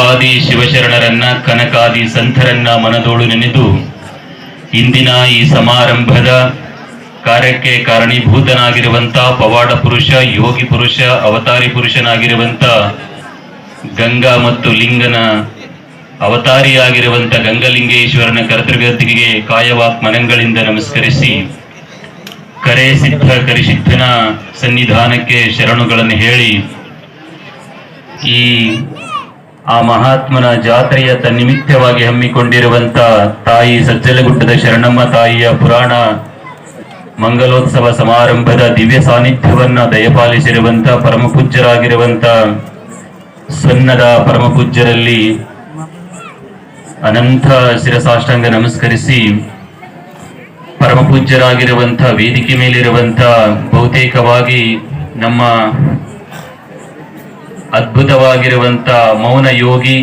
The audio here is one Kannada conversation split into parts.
ಶೈವಾದಿ ಶಿವಶರಣರನ್ನ ಕನಕಾದಿ ಸಂತರನ್ನ ಮನದೋಳು ನೆನೆದು ಇಂದಿನ ಈ ಸಮಾರಂಭದ ಕಾರ್ಯಕ್ಕೆ ಕಾರಣೀಭೂತನಾಗಿರುವಂತ ಪವಾಡ ಪುರುಷ, ಯೋಗಿ ಪುರುಷ, ಅವತಾರಿ ಪುರುಷನಾಗಿರುವಂತ ಗಂಗಾ ಮತ್ತು ಲಿಂಗನ ಅವತಾರಿಯಾಗಿರುವಂತ ಗಂಗಲಿಂಗೇಶ್ವರನ ಕರ್ತೃಗತಿಗೆ ಕಾಯವಾಕ್ ಮನಗಳಿಂದ ನಮಸ್ಕರಿಸಿ ಕರೆ ಸಿದ್ಧ ಕರಿಸಿದ್ಧನ ಸನ್ನಿಧಾನಕ್ಕೆ ಶರಣುಗಳನ್ನು ಹೇಳಿ ಆ ಮಹಾತ್ಮನ ಜಾತ್ರೆಯ ತನ್ನಿಮಿತ್ತವಾಗಿ ಹಮ್ಮಿಕೊಂಡಿರುವಂತ ತಾಯಿ ಸಜ್ಜಲಗುಡ್ಡದ ಶರಣಮ್ಮ ತಾಯಿಯ ಪುರಾಣ ಮಂಗಲೋತ್ಸವ ಸಮಾರಂಭದ ದಿವ್ಯ ಸಾನ್ನಿಧ್ಯವನ್ನ ದಯಪಾಲಿಸಿರುವಂತ ಪರಮಪೂಜ್ಯರಾಗಿರುವಂತ ಸನ್ನದ ಪರಮಪೂಜ್ಯರಲ್ಲಿ ಅನಂತ ಶಿರಸಾಷ್ಟಾಂಗ ನಮಸ್ಕರಿಸಿ ಪರಮಪೂಜ್ಯರಾಗಿರುವಂತ ವೇದಿಕೆ ಮೇಲಿರುವಂತ ಬಹುತೇಕವಾಗಿ ನಮ್ಮ ಅದ್ಭುತವಾಗಿರುವಂತ ಮೌನ ಯೋಗಿ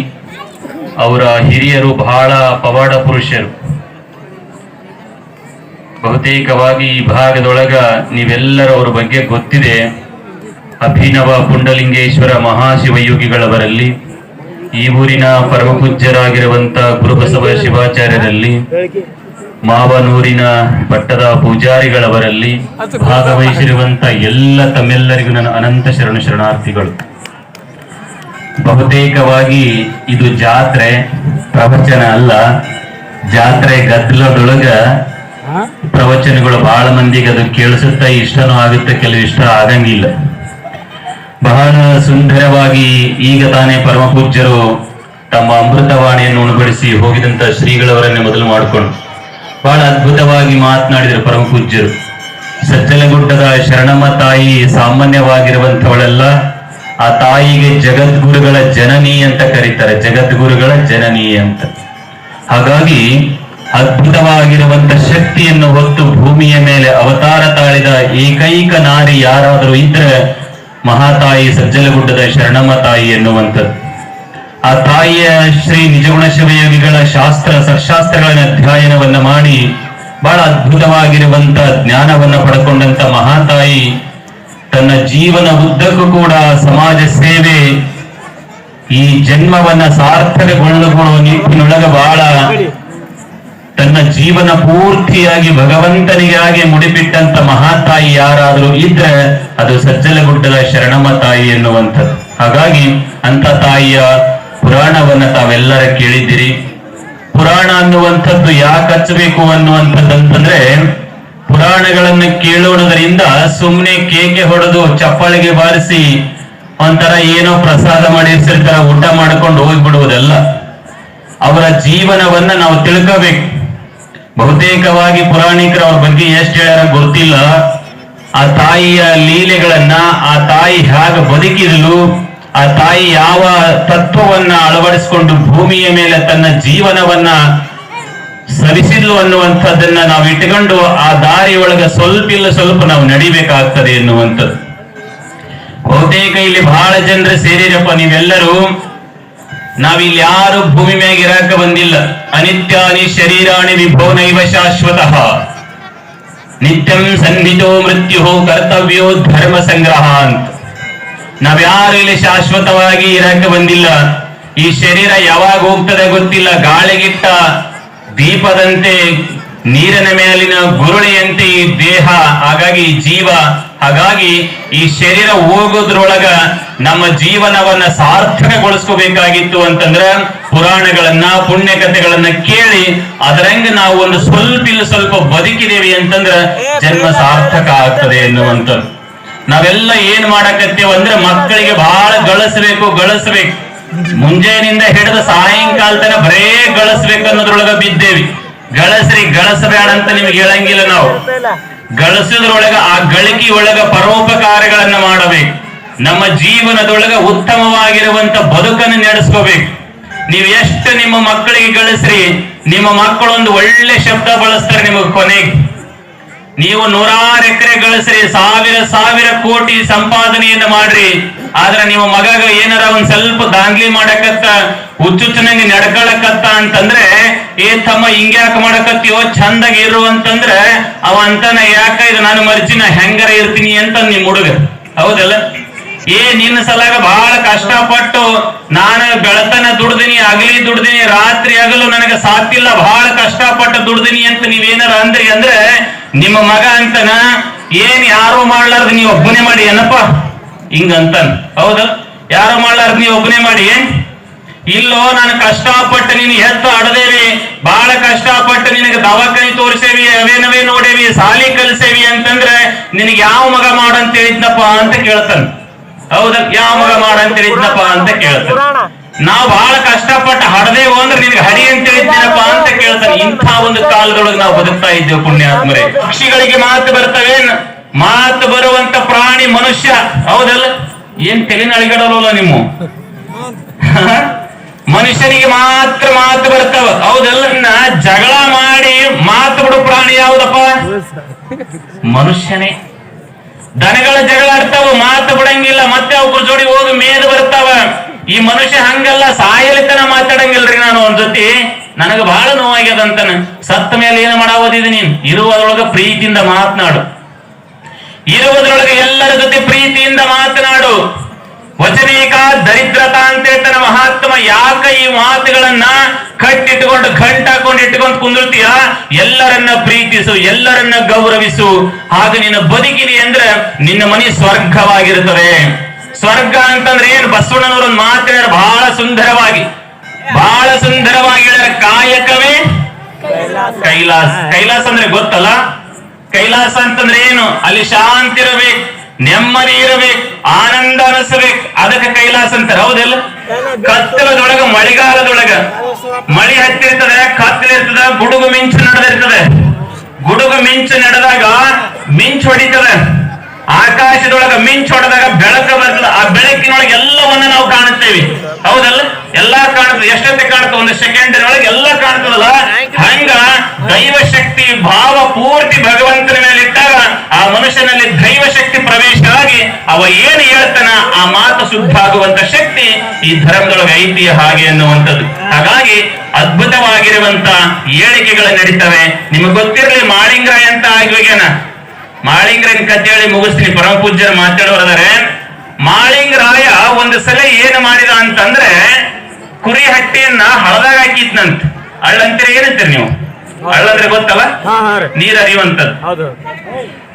ಅವರ ಹಿರಿಯರು ಬಹಳ ಪವಾಡ ಪುರುಷರು. ಬಹುತೇಕವಾಗಿ ಈ ಭಾಗದೊಳಗ ನೀವೆಲ್ಲರೂ ಅವರ ಬಗ್ಗೆ ಗೊತ್ತಿದೆ. ಅಭಿನವ ಪುಂಡಲಿಂಗೇಶ್ವರ ಮಹಾಶಿವಯೋಗಿಗಳವರಲ್ಲಿ, ಈ ಊರಿನ ಪರಮಪೂಜ್ಯರಾಗಿರುವಂತ ಗುರುಬಸವ ಶಿವಾಚಾರ್ಯರಲ್ಲಿ, ಮಾವನೂರಿನ ಪಟ್ಟದ ಪೂಜಾರಿಗಳವರಲ್ಲಿ ಭಾಗವಹಿಸಿರುವಂತ ತಮ್ಮೆಲ್ಲರಿಗೂ ನನ್ನ ಅನಂತ ಶರಣಾರ್ಥಿಗಳು. ಬಹುತೇಕವಾಗಿ ಇದು ಜಾತ್ರೆ, ಪ್ರವಚನ ಅಲ್ಲ. ಜಾತ್ರೆ ಗದ್ದಲದೊಳಗ ಪ್ರವಚನಗಳು ಬಹಳ ಮಂದಿಗೆ ಅದು ಕೇಳಿಸುತ್ತಾ ಇಷ್ಟನೂ ಆಗುತ್ತೆ, ಕೆಲವು ಇಷ್ಟ ಆಗಂಗಿಲ್ಲ. ಬಹಳ ಸುಂದರವಾಗಿ ಈಗ ತಾನೇ ಪರಮಪೂಜ್ಯರು ತಮ್ಮ ಅಮೃತವಾಣಿಯನ್ನು ಉಣಬಡಿಸಿ ಹೋಗಿದಂತ ಶ್ರೀಗಳವರನ್ನೇ ಮೊದಲು ಮಾಡಿಕೊಂಡು ಬಹಳ ಅದ್ಭುತವಾಗಿ ಮಾತನಾಡಿದರು ಪರಮಪೂಜ್ಯರು. ಸಜ್ಜಲಗುಡ್ಡದ ಶರಣಮ್ಮ ತಾಯಿ ಸಾಮಾನ್ಯವಾಗಿರುವಂತವಳೆಲ್ಲ. ಆ ತಾಯಿಗೆ ಜಗದ್ಗುರುಗಳ ಜನನಿ ಅಂತ ಕರೀತಾರೆ, ಜಗದ್ಗುರುಗಳ ಜನನಿ ಅಂತ. ಹಾಗಾಗಿ ಅದ್ಭುತವಾಗಿರುವಂತ ಶಕ್ತಿಯನ್ನು ಹೊತ್ತು ಭೂಮಿಯ ಮೇಲೆ ಅವತಾರ ತಾಳಿದ ಏಕೈಕ ನಾರಿ ಯಾರಾದರೂ ಇದ್ರೆ ಮಹಾತಾಯಿ ಸಜ್ಜಲಗುಡ್ಡದ ಶರಣಮ್ಮ ತಾಯಿ ಎನ್ನುವಂಥದ್ದು. ಆ ತಾಯಿಯ ಶ್ರೀ ನಿಜಗುಣ ಶಿವಯೋಗಿಗಳ ಸಶಾಸ್ತ್ರಗಳ ಅಧ್ಯಯನವನ್ನ ಮಾಡಿ ಬಹಳ ಅದ್ಭುತವಾಗಿರುವಂತ ಜ್ಞಾನವನ್ನ ಪಡ್ಕೊಂಡಂತ ಮಹಾತಾಯಿ ತನ್ನ ಜೀವನ ಉದ್ದಕ್ಕೂ ಕೂಡ ಸಮಾಜ ಸೇವೆ, ಈ ಜನ್ಮವನ್ನ ಸಾರ್ಥಕಗೊಳ್ಳುವ ನಿಟ್ಟಿನೊಳಗ ಬಹಳ ತನ್ನ ಜೀವನ ಪೂರ್ತಿಯಾಗಿ ಭಗವಂತನಿಗಾಗಿ ಮುಡಿಪಿಟ್ಟಂತ ಮಹಾತಾಯಿ ಯಾರಾದರೂ ಇದ್ರೆ ಅದು ಸಜ್ಜಲಗುಡ್ಡದ ಶರಣಮ್ಮ ತಾಯಿ ಎನ್ನುವಂಥದ್ದು. ಹಾಗಾಗಿ ಅಂತ ತಾಯಿಯ ಪುರಾಣವನ್ನ ತಾವೆಲ್ಲರ ಕೇಳಿದ್ದೀರಿ. ಪುರಾಣ ಅನ್ನುವಂಥದ್ದು ಯಾಕೆ ಹಚ್ಚಬೇಕು ಅನ್ನುವಂಥದ್ದಂತಂದ್ರೆ, ಪುರಾಣಗಳನ್ನು ಕೇಳೋಣದರಿಂದ ಸುಮ್ಮನೆ ಕೇಕೆ ಹೊಡೆದು ಚಪ್ಪಾಳಿಗೆ ಬಾರಿಸಿ ಒಂಥರ ಏನೋ ಪ್ರಸಾದ ಮಾಡಿರ್ಸಿರ್ತಾರ ಊಟ ಮಾಡ್ಕೊಂಡು ಹೋಗ್ಬಿಡುವುದಲ್ಲ. ಅವರ ಜೀವನವನ್ನ ನಾವು ತಿಳ್ಕೋಬೇಕು. ಬಹುತೇಕವಾಗಿ ಪುರಾಣಿಕರು ಅವ್ರ ಬಗ್ಗೆ ಎಷ್ಟು ಹೇಳ್ಯಾರ ಗೊತ್ತಿಲ್ಲ. ಆ ತಾಯಿಯ ಲೀಲೆಗಳನ್ನ, ಆ ತಾಯಿ ಹೇಗೆ ಬದುಕಿದಳು, ಆ ತಾಯಿ ಯಾವ ತತ್ವವನ್ನ ಅಳವಡಿಸಿಕೊಂಡು ಭೂಮಿಯ ಮೇಲೆ ತನ್ನ ಜೀವನವನ್ನ ಸರಿಸಿದ್ಲು ಅನ್ನುವಂಥದ್ದನ್ನ ನಾವು ಇಟ್ಕೊಂಡು ಆ ದಾರಿ ಒಳಗ ಸ್ವಲ್ಪ ನಾವು ನಡಿಬೇಕಾಗ್ತದೆ ಎನ್ನುವಂಥದ್ದು. ಬಹುತೇಕ ಇಲ್ಲಿ ಬಹಳ ಜನರು ಸೇರಿರಪ್ಪ. ನೀವೆಲ್ಲರೂ ನಾವಿಲ್ಲಿ ಯಾರು ಭೂಮಿ ಮ್ಯಾಗ ಇರಾಕ ಬಂದಿಲ್ಲ. ಅನಿತ್ಯಾನಿ ಶರೀರಾಣಿ ವಿಭೋ ನೈವ ಶಾಶ್ವತಃ ನಿತ್ಯಂ ಸನ್ನಿಹಿತೋ ಮೃತ್ಯು ಕರ್ತವ್ಯೋ ಧರ್ಮ ಸಂಗ್ರಹ ಅಂತ. ನಾವ್ಯಾರು ಇಲ್ಲಿ ಶಾಶ್ವತವಾಗಿ ಇರಾಕ ಬಂದಿಲ್ಲ. ಈ ಶರೀರ ಯಾವಾಗ ಹೋಗ್ತದೆ ಗೊತ್ತಿಲ್ಲ. ಗಾಳಿಗಿಟ್ಟ ದೀಪದಂತೆ, ನೀರಿನ ಮೇಲಿನ ಗುರುಳಿಯಂತೆ ಈ ದೇಹ, ಹಾಗಾಗಿ ಈ ಜೀವ. ಹಾಗಾಗಿ ಈ ಶರೀರ ಹೋಗೋದ್ರೊಳಗ ನಮ್ಮ ಜೀವನವನ್ನ ಸಾರ್ಥಕಗೊಳಿಸ್ಕೋಬೇಕಾಗಿತ್ತು ಅಂತಂದ್ರೆ ಪುರಾಣಗಳನ್ನ, ಪುಣ್ಯಕಥೆಗಳನ್ನ ಕೇಳಿ ಅದರಂಗ ನಾವು ಒಂದು ಸ್ವಲ್ಪ ಬದುಕಿದೇವಿ ಅಂತಂದ್ರೆ ಜನ್ಮ ಸಾರ್ಥಕ ಆಗ್ತದೆ ಎನ್ನುವಂಥದ್ದು. ನಾವೆಲ್ಲ ಏನ್ ಮಾಡಕತ್ತೇವ ಅಂದ್ರೆ ಮಕ್ಕಳಿಗೆ ಬಹಳ ಗಳಿಸ್ಬೇಕು. ಮುಂಜಾನಿಂದ ಹಿಡಿದು ಸಾಯಂಕಾಲ ತನಕ ಬರೇ ಗಳಿಸ್ಬೇಕು ಅನ್ನೋದ್ರೊಳಗ ಬಿದ್ದೇವಿ. ಗಳಿಸಬೇಡ ಅಂತ ನಿಮ್ಗೆ ಹೇಳಂಗಿಲ್ಲ. ನಾವು ಗಳಿಸೋದ್ರೊಳಗ, ಆ ಗಳಿಕೆ ಒಳಗ ಪರೋಪಕಾರಗಳನ್ನ ಮಾಡಬೇಕು. ನಮ್ಮ ಜೀವನದೊಳಗ ಉತ್ತಮವಾಗಿರುವಂತ ಬದುಕನ್ನು ನಡೆಸ್ಕೋಬೇಕು. ನೀವು ಎಷ್ಟು ನಿಮ್ಮ ಮಕ್ಕಳಿಗೆ ಗಳಿಸ್ರಿ, ನಿಮ್ಮ ಮಕ್ಕಳು ಒಂದು ಒಳ್ಳೆ ಶಬ್ದ ಬಳಸ್ತಾರೆ ನಿಮಗೆ ಕೊನೆಗೆ. ನೀವು 100 ಎಕರೆ ಗಳಿಸ್ರಿ, ಸಾವಿರ ಕೋಟಿ ಸಂಪಾದನೆಯನ್ನು ಮಾಡ್ರಿ, ಆದ್ರೆ ನಿಮ್ಮ ಮಗಗ ಏನಾರ ಒಂದ್ ಸ್ವಲ್ಪ ದಾಂಗ್ಲಿ ಮಾಡಕತ್ತ, ಹುಚ್ಚುಚ್ಚನಂಗೆ ನಡ್ಕೊಳಕತ್ತ ಅಂತಂದ್ರೆ, ಏ ತಮ್ಮ ಹಿಂಗ್ಯಾಕ ಮಾಡಕತ್ತೀವೋ, ಚಂದಾಗಿ ಇರು ಅಂತಂದ್ರೆ ಅವ ಅಂತಾನ, ಯಾಕ ಇದು ನಾನು ಮರ್ಜಿನ ಹೆಂಗಾರ ಇರ್ತೀನಿ ಅಂತ ನಿಮ್ ಹುಡುಗ. ಹೌದಲ್ಲ? ನಿನ್ನ ಸಲಾಗ ಬಹಳ ಕಷ್ಟಪಟ್ಟು ನಾನು ಬೆಳತನ ದುಡ್ದಿನಿ, ಅಗಲಿ ದುಡ್ದಿನಿ, ರಾತ್ರಿ ಹಗಲು ನನಗೆ ಸಾತಿಲ್ಲ, ಬಹಳ ಕಷ್ಟಪಟ್ಟು ದುಡ್ದಿನಿ ಅಂತ ನೀವೇನಾರ ಅಂದ್ರಿ ಅಂದ್ರೆ ನಿಮ್ಮ ಮಗ ಅಂತನ ಯಾರು ಮಾಡ್ಲಾರ್ದ ನೀವ್ ಒಬ್ಬನೇ ಮಾಡಿ ಏನಪ್ಪ ಹಿಂಗಂತನ್. ಹೌದಾ? ಯಾರು ಮಾಡ್ಲಾರ್ದ ನೀವ್ ಒಬ್ಬನೇ ಮಾಡಿ ಇಲ್ಲೋ ನಾನು ಕಷ್ಟಪಟ್ಟು ನೀನು ಹೆತ್ತು ಅಡದೇವಿ, ಬಹಳ ಕಷ್ಟಪಟ್ಟು ನಿನಗೆ ದವಾಖಾನಿ ತೋರಿಸೇವಿ, ಅವೇನವೇ ನೋಡೇವಿ, ಸಾಲಿ ಕಲಿಸೇವಿ ಅಂತಂದ್ರೆ ನಿನಗೆ ಯಾವ ಮಗ ಮಾಡಂತ ಹೇಳಿದ್ನಪ್ಪ ಅಂತ ಕೇಳ್ತಾನ. ಹೌದಾ? ಯಾವ ಮಗ ಮಾಡಂತ ಹೇಳಿದ್ನಪ್ಪ ಅಂತ ಕೇಳ್ತಾನ. ನಾವು ಬಹಳ ಕಷ್ಟಪಟ್ಟು ಹಡದೇವು ಅಂದ್ರೆ ನಿನಗೆ ಹಡಿ ಅಂತ ಹೇಳಿದ್ದೀನಪ್ಪ ಅಂತ ಕೇಳ್ತಾನೆ. ಇಂಥ ಒಂದು ಕಾಲದೊಳಗೆ ನಾವು ಬದುಕ್ತಾ ಇದ್ದೇವೆ ಪುಣ್ಯಾತ್ಮರೇ. ಪಕ್ಷಿಗಳಿಗೆ ಮಾತು ಬರ್ತವೆ, ಮಾತು ಬರುವಂತ ಪ್ರಾಣಿ ಮನುಷ್ಯ. ಹೌದಲ್ಲ? ಏನ್ ತಲೆನ ಅಳಿಗಡಲ್ಲ ನಿಮ್ಮ ಮನುಷ್ಯನಿಗೆ ಮಾತ್ರ ಮಾತು ಬರ್ತಾವ. ಹೌದಲ್ಲ? ಜಗಳ ಮಾಡಿ ಮಾತು ಬಿಡು ಪ್ರಾಣಿ ಯಾವ್ದಪ್ಪ? ಮನುಷ್ಯನೇ. ದನಗಳ ಜಗಳ ಆಡ್ತಾವ, ಮಾತು ಬಿಡಂಗಿಲ್ಲ, ಮತ್ತೆ ಅವ್ರ ಜೋಡಿ ಹೋಗಿ ಮೇದ್ ಬರ್ತಾವ. ಈ ಮನುಷ್ಯ ಹಂಗಲ್ಲ, ಸಾಯಲಿತನ ಮಾತಾಡಂಗಿಲ್ರಿ. ನಾನು ಒಂದ್ ಜೊತೆ ನನಗ ಬಹಳ ನೋವಾಗ್ಯದಂತಾನ. ಸತ್ತ ಮೇಲೆ ಏನು ಮಾಡಾವದಿದೆ ನೀನ್? ಇರುವುದರೊಳಗ ಪ್ರೀತಿಯಿಂದ ಮಾತನಾಡು, ಇರುವುದರೊಳಗೆ ಎಲ್ಲರ ಜೊತೆ ಪ್ರೀತಿಯಿಂದ ಮಾತನಾಡು. ವಚನೇಕ ದರಿದ್ರತಾ ಅಂತ ಹೇಳ್ತಾನೆ ಮಹಾತ್ಮ. ಯಾಕ ಈ ಮಾತುಗಳನ್ನ ಕಟ್ಟಿಟ್ಕೊಂಡು ಗಂಟ ಹಾಕೊಂಡು ಇಟ್ಕೊಂಡು ಕುಂದಿರ್ತೀಯ? ಎಲ್ಲರನ್ನ ಪ್ರೀತಿಸು, ಎಲ್ಲರನ್ನ ಗೌರವಿಸು. ಆಗ ನಿನ್ನ ಬದುಕಿದೆ ಅಂದ್ರೆ ನಿನ್ನ ಮನೆ ಸ್ವರ್ಗವಾಗಿರುತ್ತದೆ. ಸ್ವರ್ಗ ಅಂತಂದ್ರೆ ಏನು? ಬಸವಣ್ಣನವರೊಂದು ಮಾತಾಡ ಬಹಳ ಸುಂದರವಾಗಿ ಹೇಳ್ಯಾರ. ಕಾಯಕವೇ ಕೈಲಾಸ. ಕೈಲಾಸ ಅಂದ್ರೆ ಗೊತ್ತಲ್ಲ? ಕೈಲಾಸ ಅಂತಂದ್ರೆ ಏನು? ಅಲ್ಲಿ ಶಾಂತಿ ಇರಬೇಕು, ನೆಮ್ಮದಿ ಇರಬೇಕು, ಆನಂದ ಅನಿಸಬೇಕು. ಅದಕ್ಕೆ ಕೈಲಾಸ ಅಂತಾರೆ. ಹೌದಲ್ಲ? ಕತ್ತಲದೊಳಗ, ಮಳೆಗಾಲದೊಳಗ ಮಳಿ ಹತ್ತಿರ್ತದೆ, ಕತ್ತಲಿರ್ತದ, ಗುಡುಗು ಮಿಂಚು ನಡೆದಿರ್ತದೆ. ಗುಡುಗು ಮಿಂಚು ನಡೆದಾಗ ಮಿಂಚು ಹೊಡಿತದೆ, ಆಕಾಶದೊಳಗ ಮಿಂಚು ಹೊಡೆದಾಗ ಬೆಳಕು ಬರ್ತದೆ. ಆ ಬೆಳಕಿನೊಳಗೆ ಎಲ್ಲವನ್ನ ನಾವು ಕಾಣುತ್ತೇವೆ. ಹೌದಲ್ಲ? ಎಲ್ಲಾ ಕಾಣುತ್ತದೆ. ಎಷ್ಟೊತ್ತೆ ಕಾಣುತ್ತೆ? ಒಂದು ಸೆಕೆಂಡಿನೊಳಗೆ ಎಲ್ಲ ಕಾಣ್ತದಲ್ಲ. ಹಂಗ ದೈವ ಶಕ್ತಿ ಭಾವ ಪೂರ್ತಿ ಭಗವಂತನ ಮೇಲೆ ಇಟ್ಟಾಗ ಆ ಮನುಷ್ಯನಲ್ಲಿ ದೈವ ಶಕ್ತಿ ಪ್ರವೇಶ ಆಗಿ ಅವ ಏನು ಹೇಳ್ತಾನ ಆ ಮಾತು ಶುದ್ಧ ಆಗುವಂತ ಶಕ್ತಿ ಈ ಧರ್ಮದೊಳಗೆ ಐತಿ ಹಾಗೆ ಅನ್ನುವಂಥದ್ದು. ಹಾಗಾಗಿ ಅದ್ಭುತವಾಗಿರುವಂತ ಹೇಳಿಕೆಗಳು ನಡೀತವೆ. ನಿಮಗೆ ಗೊತ್ತಿರಲಿ ಮಾಳಿಂಗರಾಯ ಅಂತ ಆಗಿನ ಮಾಳಿಂಗರಾಯನ ಕಥೆ ಹೇಳಿ ಮುಗಿಸ್ತೀನಿ. ಪರಮ ಪೂಜ್ಯರು ಮಾತಾಡೋರಿದ್ದಾರೆ. ಮಾಳಿಂಗರಾಯ ಒಂದು ಸಲ ಏನು ಮಾಡಿದ ಅಂತಂದ್ರೆ ಕುರಿ ಹಟ್ಟಿಯನ್ನ ಹಳದಾಗ ಹಾಕಿದ್ನಂತ. ಹಳ್ಳಂತೀರಿ ಏನಂತೀರಿ ನೀವು? ಹಳ್ಳಂದ್ರೆ ಗೊತ್ತಲ್ಲ? ನೀರ್ ಹರಿಯುವಂತದ್ದು.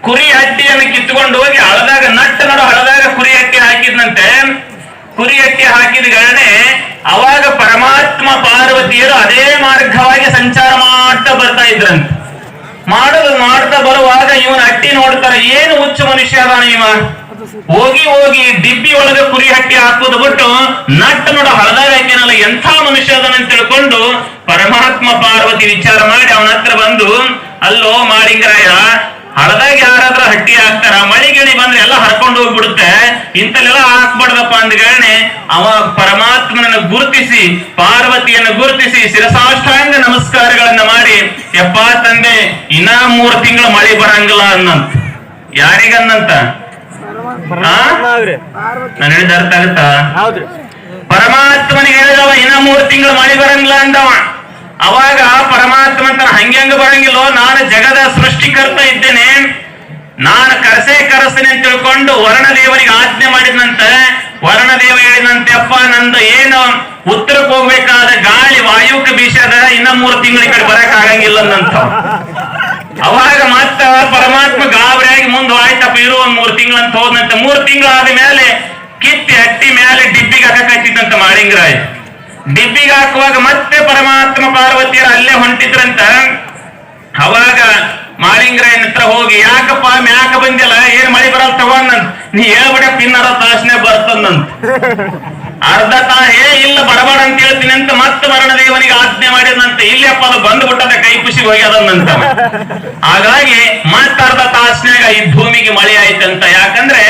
ಕುರಿ ಹಟ್ಟಿಯನ್ನು ಕಿತ್ಕೊಂಡು ಹೋಗಿ ಹಳದಾಗ ನಟ್ಟು ನಡು ಹಳದಾಗ ಕುರಿ ಹಟ್ಟಿ ಹಾಕಿದ್ನಂತೆ. ಕುರಿ ಹಟ್ಟಿ ಹಾಕಿದ ಗಳನೆ ಅವಾಗ ಪರಮಾತ್ಮ ಪಾರ್ವತಿಯರು ಅದೇ ಮಾರ್ಗವಾಗಿ ಸಂಚಾರ ಮಾಡ್ತಾ ಬರ್ತಾ ಇದ್ರಂತೆ. ಮಾಡ್ತಾ ಬರುವಾಗ ಇವನ್ ಹಟ್ಟಿ ನೋಡ್ತಾರ, ಏನು ಹುಚ್ಚು ಮನುಷ್ಯ ಅದಾನ ಇವ, ಹೋಗಿ ಹೋಗಿ ಡಿಬ್ಬಿ ಒಳಗೆ ಕುರಿ ಹಟ್ಟಿ ಹಾಕೋದು ಬಿಟ್ಟು ನಟ್ಟು ನೋಡ ಹಳದಾಗ ಹಾಕಿನಲ್ಲ, ಎಂಥ ಮನುಷ್ಯ ಅದನ್ನ ತಿಳ್ಕೊಂಡು ಪರಮಾತ್ಮ ಪಾರ್ವತಿ ವಿಚಾರ ಮಾಡಿ ಅವನ ಹತ್ರ ಬಂದು, ಅಲ್ಲೋ ಮಾಳಿಂಗರಾಯ, ಹಳದಾಗ ಯಾರಾದ್ರೂ ಹಟ್ಟಿ ಹಾಕ್ತಾರ, ಮಳಿಗಿಳಿ ಬಂದ್ರೆ ಎಲ್ಲ ಹರ್ಕೊಂಡು ಹೋಗ್ಬಿಡುತ್ತೆ, ಇಂತಲ್ಲೆಲ್ಲ ಹಾಕ್ಬಾರ್ದಪ್ಪ ಅಂದ್ಗಳನೆ ಅವ ಪರಮಾತ್ಮನನ್ನ ಗುರುತಿಸಿ, ಪಾರ್ವತಿಯನ್ನು ಗುರುತಿಸಿ ಶಿರಸಾಷ್ಟಾಂಗ ನಮಸ್ಕಾರಗಳನ್ನ ಮಾಡಿ, ಯಪ್ಪ ತಂದೆ ಇನ್ನ 3 ತಿಂಗಳು ಮಳೆ ಬರಂಗಿಲ್ಲ ಅನ್ನಂತ. ಯಾರಿಗನ್ನಂತ? ನಾನು ಹೇಳಿದ ಅರ್ಥ ಆಗುತ್ತಾ? ಪರಮಾತ್ಮನಿಗೆ ಹೇಳಿದವ ಇನ್ನ 3 ತಿಂಗಳು ಮಳೆ ಬರಂಗಿಲ್ಲ ಅಂದವ. ಅವಾಗ ಪರಮಾತ್ಮ ಅಂತ ಹಂಗ್ಯಂಗ ಬರಂಗಿಲ್ಲೋ, ನಾನು ಜಗದ ಸೃಷ್ಟಿಕರ್ತ ಇದ್ದೇನೆ, ನಾನು ಕರೆಸ್ತೀನಿ ಅಂತ ತಿಳ್ಕೊಂಡು ವರ್ಣದೇವನಿಗೆ ಆಜ್ಞೆ ಮಾಡಿದಂತೆ. ವರ್ಣದೇವ ಹೇಳಿದಂತೆ, ಅಪ್ಪ ನಂದು ಏನು ಉತ್ತರಕ್ಕೆ ಹೋಗ್ಬೇಕಾದ ಗಾಳಿ ವಾಯುಕ್ಕೆ ಬೀಸದ, ಇನ್ನ 3 ತಿಂಗಳ ಕಡೆ ಬರಕ್ ಆಗಂಗಿಲ್ಲ ಅಂತ. ಅವಾಗ ಮತ್ತ ಪರಮಾತ್ಮ ಗಾಬರಿಯಾಗಿ ಮುಂದೆ ಆಯ್ತಪ್ಪ ಇರು 3 ತಿಂಗಳಂತ ಹೋದಂತೆ. 3 ತಿಂಗಳಾದ ಮೇಲೆ ಕಿತ್ತಿ ಹಟ್ಟಿ ಮೇಲೆ ಡಿಬ್ಬಿಗೆ ಹಾಕಕ್ಕಾಯ್ತಿದ್ದಂತ ಮಾಳಿಂಗರಾಯ. ಡಿಬ್ಬಿಗೆ ಹಾಕುವಾಗ ಮತ್ತೆ ಪರಮಾತ್ಮ ಪಾರ್ವತಿಯರ ಅಲ್ಲೇ ಹೊಂಟಿದ್ರಂತ. ಅವಾಗ ಮಾಳಿಂಗರಾಯನ ಹತ್ರ ಹೋಗಿ, ಯಾಕಪ್ಪ ಮ್ಯಾಕ ಬಂದಿಲ್ಲ, ಏನ್ ಮಳಿ ಬರಲ್ ತಗೊಂಡಂತ. ನೀ ಹೇಳ್ಬಿಡಪ್ಪ ಇನ್ನರ ತಾಸನೆ ಬರ್ತಂದಂತ. ಅರ್ಧ ಇಲ್ಲ ಬರಬೇಡ ಅಂತ ಹೇಳ್ತೀನಿ ಅಂತ ಮತ್ತೆ ವರ್ಣದೇವನಿಗೆ ಆಜ್ಞೆ ಮಾಡಿದಂತೆ. ಇಲ್ಲಪ್ಪ ಅದು ಬಂದ್ಬಿಟ್ಟದ ಕೈ ಖುಷಿಗೆ ಹೋಗ್ಯದಂತ. ಹಾಗಾಗಿ ಮತ್ತರ್ಧ ತಾಸನ್ಯಾಗ ಈ ಭೂಮಿಗೆ ಮಳೆ ಆಯ್ತಂತ. ಯಾಕಂದ್ರೆ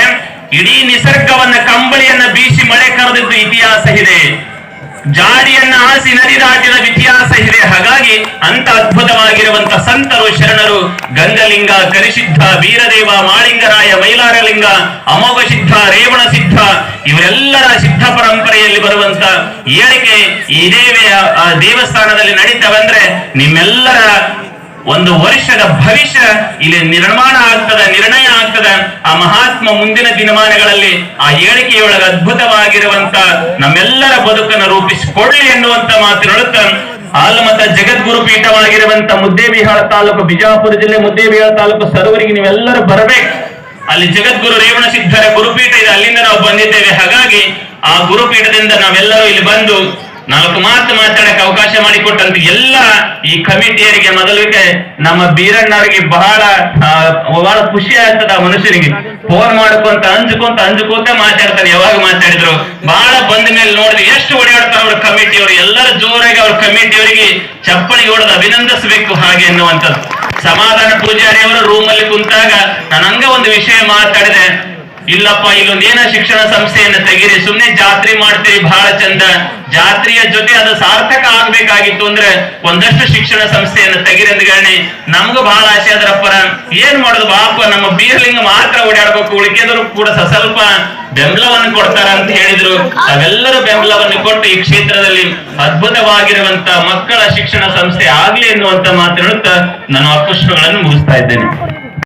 ಇಡೀ ನಿಸರ್ಗವನ್ನ ಕಂಬಳಿಯನ್ನ ಬೀಸಿ ಮಳೆ ಕರೆದಿದ್ದು ಇತಿಹಾಸ ಇದೆ, ಜಾಡಿಯನ್ನ ಹಾಸಿ ನದಿ ದಾಟಿದ ಇತಿಹಾಸ ಇದೆ. ಹಾಗಾಗಿ ಅಂತ ಅದ್ಭುತವಾಗಿರುವಂತ ಸಂತರು ಶರಣರು ಗಂಗಲಿಂಗ, ಕರಿಸಿದ್ಧ, ವೀರದೇವ, ಮಾಳಿಂಗರಾಯ, ಮೈಲಾರಲಿಂಗ, ಅಮೋಘ ಸಿದ್ಧ, ರೇವಣ ಸಿದ್ಧ, ಇವರೆಲ್ಲರ ಸಿದ್ಧ ಪರಂಪರೆಯಲ್ಲಿ ಬರುವಂತ ಹೇಳಿಕೆ ಇದೇ ದೇವಸ್ಥಾನದಲ್ಲಿ ನಡೀತವಂದ್ರೆ ನಿಮ್ಮೆಲ್ಲರ ಒಂದು ವರ್ಷದ ಭವಿಷ್ಯ ಇಲ್ಲಿ ನಿರ್ಮಾಣ ಆಗ್ತದ, ನಿರ್ಣಯ ಆಗ್ತದ. ಆ ಮಹಾತ್ಮ ಮುಂದಿನ ದಿನಮಾನಗಳಲ್ಲಿ ಆ ಹೇಳಿಕೆಯೊಳಗೆ ಅದ್ಭುತವಾಗಿರುವಂತ ನಮ್ಮೆಲ್ಲರ ಬದುಕನ್ನು ರೂಪಿಸಿಕೊಳ್ಳಿ ಎನ್ನುವಂತ ಮಾತಿನೊಳಗ ಆಲಮತ ಜಗದ್ಗುರು ಪೀಠವಾಗಿರುವಂತ ಮುದ್ದೇಬಿಹಾಳ ತಾಲೂಕು, ಬಿಜಾಪುರ ಜಿಲ್ಲೆ ಮುದ್ದೇಬಿಹಾಳ ತಾಲೂಕು ಸರ್ವರಿಗೆ ನೀವೆಲ್ಲರೂ ಬರಬೇಕು. ಅಲ್ಲಿ ಜಗದ್ಗುರು ರೇವಣ ಸಿದ್ಧರ ಗುರುಪೀಠ ಇದೆ, ಅಲ್ಲಿಂದ ನಾವು ಬಂದಿದ್ದೇವೆ. ಹಾಗಾಗಿ ಆ ಗುರುಪೀಠದಿಂದ ನಾವೆಲ್ಲರೂ ಇಲ್ಲಿ ಬಂದು 4 ಮಾತು ಮಾತಾಡಕ್ಕೆ ಅವಕಾಶ ಮಾಡಿಕೊಟ್ಟಂತ ಎಲ್ಲ ಈ ಕಮಿಟಿಯರಿಗೆ ಮೊದಲಿಗೆ ನಮ್ಮ ಬೀರಣ್ಣವರಿಗೆ ಬಹಳ ಖುಷಿ ಆಗ್ತದ. ಮನುಷ್ಯನಿಗೆ ಫೋನ್ ಮಾಡ್ಕೊಂತ ಅಂಜುಕೊಂತ ಮಾತಾಡ್ತಾರೆ. ಯಾವಾಗ ಮಾತಾಡಿದ್ರು ಬಹಳ ಬಂದ ಮೇಲೆ ನೋಡಿದ್ರೆ ಎಷ್ಟು ಓಡಾಡ್ತಾರೆ ಅವ್ರ ಕಮಿಟಿಯವರು. ಎಲ್ಲರೂ ಜೋರಾಗಿ ಅವ್ರ ಕಮಿಟಿಯವರಿಗೆ ಚಪ್ಪಳಿಗೆ ಹೊಡೆದು ಅಭಿನಂದಿಸಬೇಕು ಹಾಗೆ ಎನ್ನುವಂಥದ್ದು. ಸಮಾಧಾನ ಪೂಜಾರಿ ಅವರ ರೂಮ್ ಅಲ್ಲಿ ಕುಂತಾಗ ನಾನು ಹಂಗ ಒಂದು ವಿಷಯ ಮಾತಾಡಿದೆ. ಇಲ್ಲಪ್ಪ, ಇಲ್ಲೊಂದೇನ ಶಿಕ್ಷಣ ಸಂಸ್ಥೆಯನ್ನ ತೆಗೀರಿ, ಸುಮ್ನೆ ಜಾತ್ರೆ ಮಾಡ್ತೀರಿ ಬಹಳ ಚಂದ, ಜಾತ್ರೆಯ ಜೊತೆ ಅದು ಸಾರ್ಥಕ ಆಗ್ಬೇಕಾಗಿತ್ತು ಅಂದ್ರೆ ಒಂದಷ್ಟು ಶಿಕ್ಷಣ ಸಂಸ್ಥೆಯನ್ನ ತೆಗೀರಿ ಅಂತ ಹೇಳಿ ನಮ್ಗೂ ಬಹಳ ಆಸೆ ಆದ್ರಪ್ಪರ. ಏನ್ ಮಾಡೋದು ಬಾಪ, ನಮ್ಮ ಬೀರ್ಲಿಂಗ ಮಾತ್ರ ಓಡಾಡ್ಬೇಕು, ಉಳಿಕೆದರು ಕೂಡ ಸ್ವಲ್ಪ ಬೆಂಬಲವನ್ನು ಕೊಡ್ತಾರ ಅಂತ ಹೇಳಿದ್ರು. ತಾವೆಲ್ಲರೂ ಬೆಂಬಲವನ್ನು ಕೊಟ್ಟು ಈ ಕ್ಷೇತ್ರದಲ್ಲಿ ಅದ್ಭುತವಾಗಿರುವಂತ ಮಕ್ಕಳ ಶಿಕ್ಷಣ ಸಂಸ್ಥೆ ಆಗ್ಲಿ ಎನ್ನುವಂತ ಮಾತನಾಡುತ್ತಾ ನಾನು ಆ ಪುಷ್ಪಗಳನ್ನು ಮುಗಿಸ್ತಾ ಇದ್ದೇನೆ.